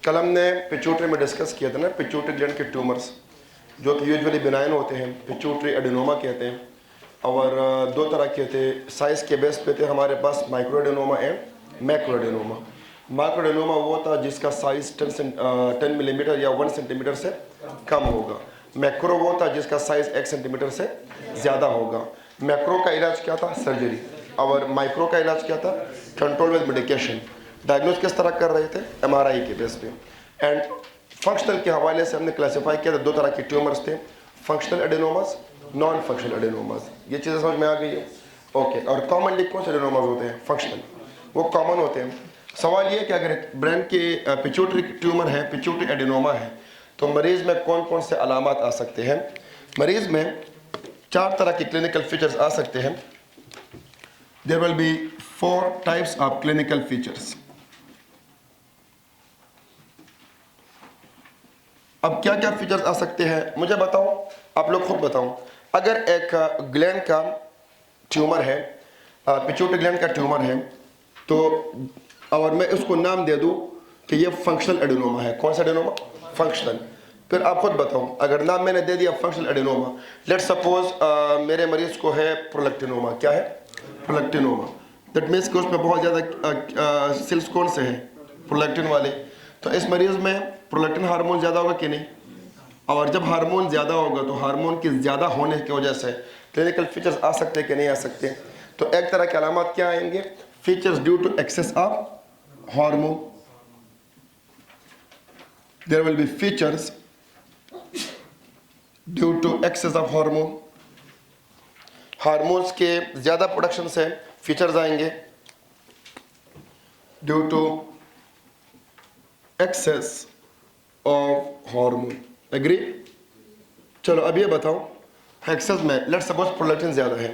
कल हमने पिट्यूटरी में डिस्कस किया था ना, पिट्यूटरी ग्लैंड के ट्यूमर्स जो कि यूजुअली बिनाइन होते हैं, पिट्यूटरी एडेनोमा कहते हैं। और दो तरह के थे, साइज़ के बेस पे थे हमारे पास micro adenoma and macro adenoma. Micro adenoma वो था जिसका साइज़ 10 मिलीमीटर या 1 सेंटीमीटर से कम होगा। मैक्रो वो था जिसका साइज़ 1 सेंटीमीटर से ज़्यादा होगा। मैक्रो का इलाज क्या था? सर्जरी। और माइक्रो का इलाज क्या था? Control with medication. डायग्नोज किस तरह कर रहे थे? MRI के बेस पे। एंड फंक्शनल के हवाले से हमने क्लासीफाई किया था, दो तरह के ट्यूमर्स थे, फंक्शनल एडेनोमास, नॉन फंक्शनल एडेनोमास। ये चीज़ें समझ में आ गई है? ओके। और कॉमनली कौन से एडेनोमास होते हैं? फंक्शनल, वो कॉमन होते हैं। सवाल ये कि अगर ब्रेन के पिट्यूटरी ट्यूमर है, पिट्यूटरी एडेनोमा है, तो मरीज़ में कौन कौन से अलामात आ सकते हैं? मरीज़ में 4 तरह के क्लिनिकल फीचर्स आ सकते हैं। There will be 4 types of clinical features. अब क्या क्या फीचर्स आ सकते हैं मुझे बताओ, आप लोग खुद बताओ। अगर एक ग्लैंड का ट्यूमर है, पिट्यूटरी ग्लैंड का ट्यूमर है, तो और मैं उसको नाम दे दूं कि ये फंक्शनल एडेनोमा है। कौन सा एडेनोमा? फंक्शनल। फिर आप खुद बताओ, अगर नाम मैंने दे दिया फंक्शनल एडेनोमा, लेट सपोज मेरे मरीज को है प्रोलैक्टिनोमा। क्या है? प्रोलैक्टिनोमा। दैट मीन्स कि उसमें बहुत ज़्यादा सेल्स कौन से हैं? प्रोलैक्टिन वाले। तो इस मरीज में प्रोलैक्टिन हार्मोन ज़्यादा होगा कि नहीं? और जब हार्मोन ज़्यादा होगा तो हार्मोन की ज़्यादा होने की वजह से क्लिनिकल फीचर्स आ सकते हैं कि नहीं आ सकते? तो एक तरह के अलामत क्या आएंगे? Features due to excess of hormone. There will be features due to excess of hormone. Hormones के ज़्यादा प्रोडक्शन से फीचर्स आएंगे due to excess of hormone. Agree? चलो अब ये बताओ, एक्सेस में लेट सपोज प्रोलैक्टिन ज़्यादा है,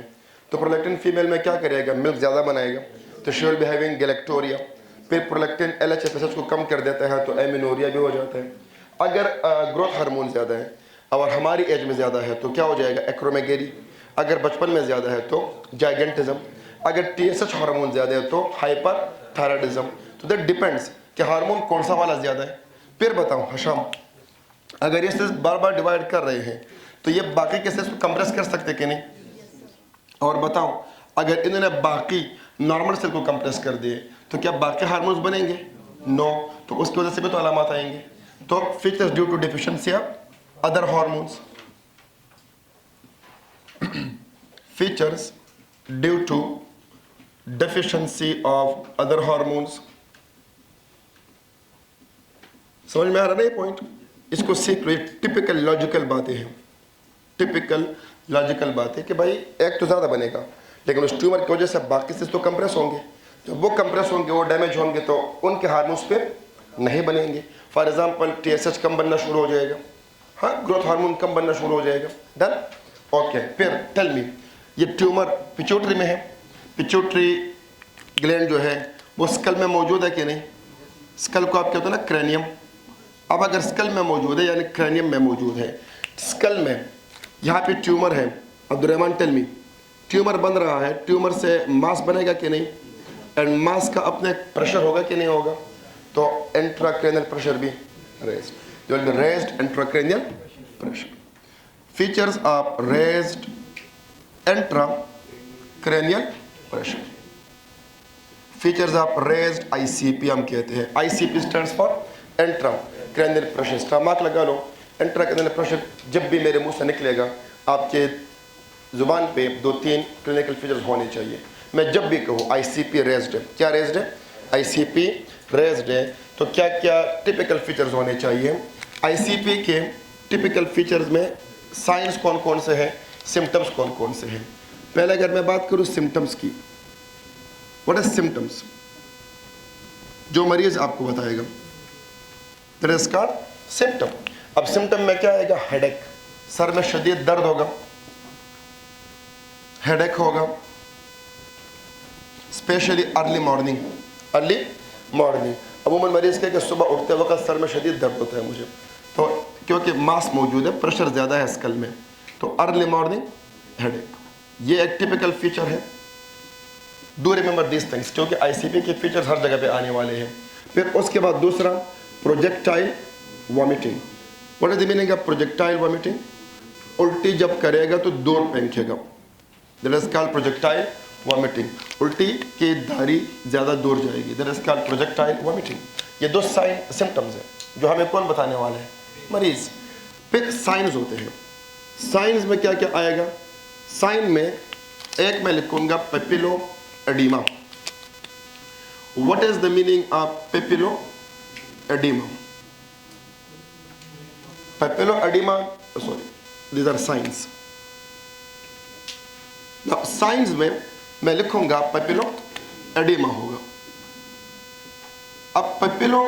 तो प्रोलैक्टिन फीमेल में क्या करेगा? मिल्क ज़्यादा बनाएगा, तो she will be having galactorrhoea. फिर प्रोलैक्टिन LH को कम कर देता है तो एमिनोरिया भी हो जाता है। अगर ग्रोथ हार्मोन ज़्यादा है और हमारी एज में ज़्यादा है तो क्या हो जाएगा? एक्रोमेगेरी। अगर बचपन में ज़्यादा है तो जाइगेंटिज्म। अगर TSH हार्मोन ज़्यादा है तो हाइपरथायराइडिज्म। तो दैट डिपेंड्स कि हार्मोन कौन सा वाला ज़्यादा है। फिर बताओ हशाम, अगर ये सेल्स बार बार डिवाइड कर रहे हैं तो ये बाकी के सेल्स को कंप्रेस कर सकते कि नहीं? और बताओ, अगर इन्होंने बाकी नॉर्मल सेल को कंप्रेस कर दिए तो क्या बाकी हार्मोन्स बनेंगे? नो। तो उसकी वजह से भी तो अलामत आएंगे। तो features due to deficiency of other hormones. Features due to deficiency of other hormones. समझ में आ रहा है ना ये पॉइंट? इसको सीख लो। ये टिपिकल लॉजिकल बातें हैं, टिपिकल लॉजिकल बातें कि भाई एक तो ज़्यादा बनेगा लेकिन उस ट्यूमर की वजह से बाकी से तो कंप्रेस होंगे। जब वो कंप्रेस होंगे, वो डैमेज होंगे तो उनके हार्मोन्स पे नहीं बनेंगे। फॉर एग्जांपल TSH कम बनना शुरू हो जाएगा, हाँ, ग्रोथ हार्मोन कम बनना शुरू हो जाएगा। डन? ओके। फिर टेल मी, ये ट्यूमर पिट्यूटरी में है, पिट्यूटरी ग्लैंड जो है वो स्कल में मौजूद है कि नहीं? स्कल को आप कहते हो ना क्रेनियम। अब अगर स्कल में मौजूद है यानी क्रेनियम में मौजूद है, स्कल में यहाँ पे ट्यूमर है, अब्दुर्रहमान टेल मी, ट्यूमर बन रहा है, ट्यूमर से मास बनेगा कि नहीं? एंड मास का अपने प्रेशर होगा कि नहीं होगा? तो इंट्राक्रैनियल प्रेशर भी रेज्ड, जो will be raised intracranial pressure. Features of raised intracranial pressure. Features of raised ICP हम कहते हैं। ICP stands for intracranial pressure. Stomach लगा लो। इंट्राक्रैनियल प्रेशर जब भी मेरे मुंह से निकलेगा आपके जुबान पे 2-3 क्लिनिकल फीचर्स होने चाहिए। मैं जब भी कहूँ ICP रेज्ड है, क्या रेज्ड है? ICP रेज्ड है, तो क्या क्या टिपिकल फीचर्स होने चाहिए? ICP के टिपिकल फीचर्स में साइंस कौन कौन से हैं, सिम्टम्स कौन कौन से हैं? पहले अगर मैं बात करूँ सिम्टम्स की, व्हाट इज सिम्टम्स? जो मरीज आपको बताएगा दैट इज कॉल्ड सिम्टम। अब सिम्टम में क्या आएगा? हेडेक, सर में शदीद दर्द होगा, हेडेक होगा, स्पेशली अर्ली मॉर्निंग। अमूमन मरीज के सुबह उठते वक्त सर में शदीद दर्द होता है मुझे, तो क्योंकि मास मौजूद है, प्रेशर ज़्यादा है स्कल में, तो अर्ली मॉर्निंग हेडेक, ये एक टिपिकल फीचर है। डू रिमेंबर दिस थिंग्स, क्योंकि ICP के फीचर्स हर जगह पे आने वाले हैं। फिर उसके बाद दूसरा projectile vomiting. What is the meaning of projectile vomiting? उल्टी जब करेगा तो दूर फेंकेगा, that is called projectile vomiting. उल्टी की धारी ज़्यादा दूर जाएगी, that is called projectile vomiting. ये दो साइन सिम्टम्स हैं जो हमें कौन बताने वाला है? मरीज। फिर साइंस होते हैं। साइंस में क्या क्या आएगा? साइन में एक मैं लिखूंगा papilloedema. What is the meaning of papilloedema? Papilloedema, sorry, these are signs. Now signs में मैं लिखूंगा पेपिलो एडिमा होगा। अब पेपिलो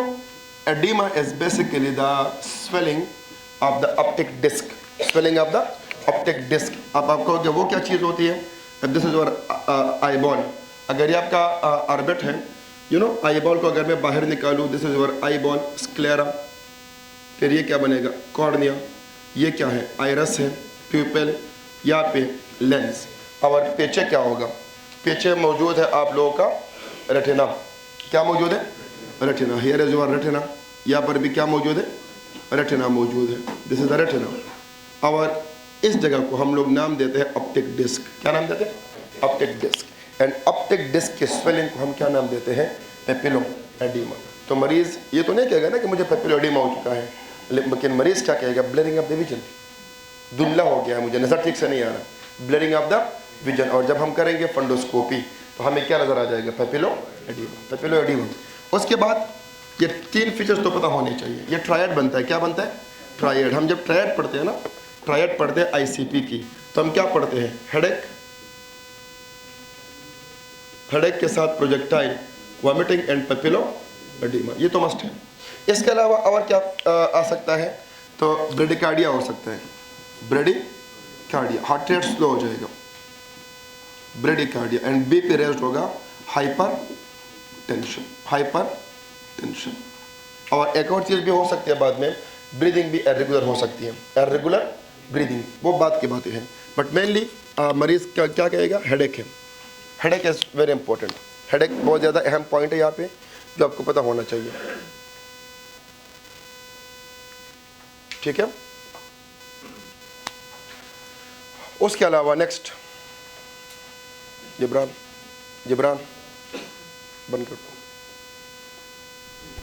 oedema is basically the swelling of the optic disc, swelling of the optic disc। अब आप कहोगे वो क्या चीज़ होती है? This is your eyeball. अगर ये आपका ऑर्बिट है, यू नो, आईबॉल को अगर मैं बाहर निकालूँ, this is your eyeball sclera. फिर ये क्या बनेगा? कॉर्निया। ये क्या है? आइरस है, प्यूपिल, यहाँ पे लेंस। और पीछे क्या होगा? पीछे मौजूद है आप लोगों का रेटिना। क्या मौजूद है? Retina. Here is your retina. यहाँ पर भी क्या मौजूद है? रेटिना मौजूद है। This is the retina. और इस जगह को हम लोग नाम देते हैं ऑप्टिक डिस्क। क्या नाम देते हैं? Optic disc. And optic disc के स्वेलिंग को हम क्या नाम देते हैं? Papilloedema. तो मरीज ये तो नहीं कहेगा ना कि मुझे पेपिलो एडिमा हो चुका है, लेकिन मरीज क्या कहेगा? ब्लरिंग ऑफ द विजन, धुंधला हो गया है, मुझे नजर ठीक से नहीं आ रहा, ब्लरिंग ऑफ द विजन। और जब हम करेंगे फंडोस्कोपी तो हमें क्या नजर आ जाएगा? पेपिलो एडिमा, पेपिलो एडिमा। उसके बाद ये तीन फीचर्स तो पता होने चाहिए। ये ट्रायड बनता है। क्या बनता है? ट्रायड। हम जब ट्रायड पढ़ते हैं ना, ट्रायड पढ़ते हैं आईसीपी की, तो हम क्या पढ़ते हैं? हेडेक, हेडेक के साथ प्रोजेक्टाइल वॉमिटिंग एंड पेपिलो एडिमा। ये तो मस्ट है। इसके अलावा और क्या आ सकता है? तो ब्रेडिकार्डिया हो सकता है। ब्रेडिकार्डिया, हार्ट रेट स्लो हो जाएगा, ब्रेडिकार्डिया। एंड बीपी रेस्ट होगा, हाइपर टेंशन, हाइपर टेंशन। और एक और चीज़ भी हो सकती है बाद में, ब्रीदिंग भी इरेगुलर हो सकती है, इरेगुलर ब्रीदिंग, वो बात की बातें हैं। बट मेनली मरीज क्या कहेगा? हेडेक है। Headache is very important. Headache बहुत ज़्यादा अहम पॉइंट है यहाँ पे जो आपको पता होना चाहिए। ठीक है। उसके अलावा नेक्स्ट, जिब्रान बंद कर।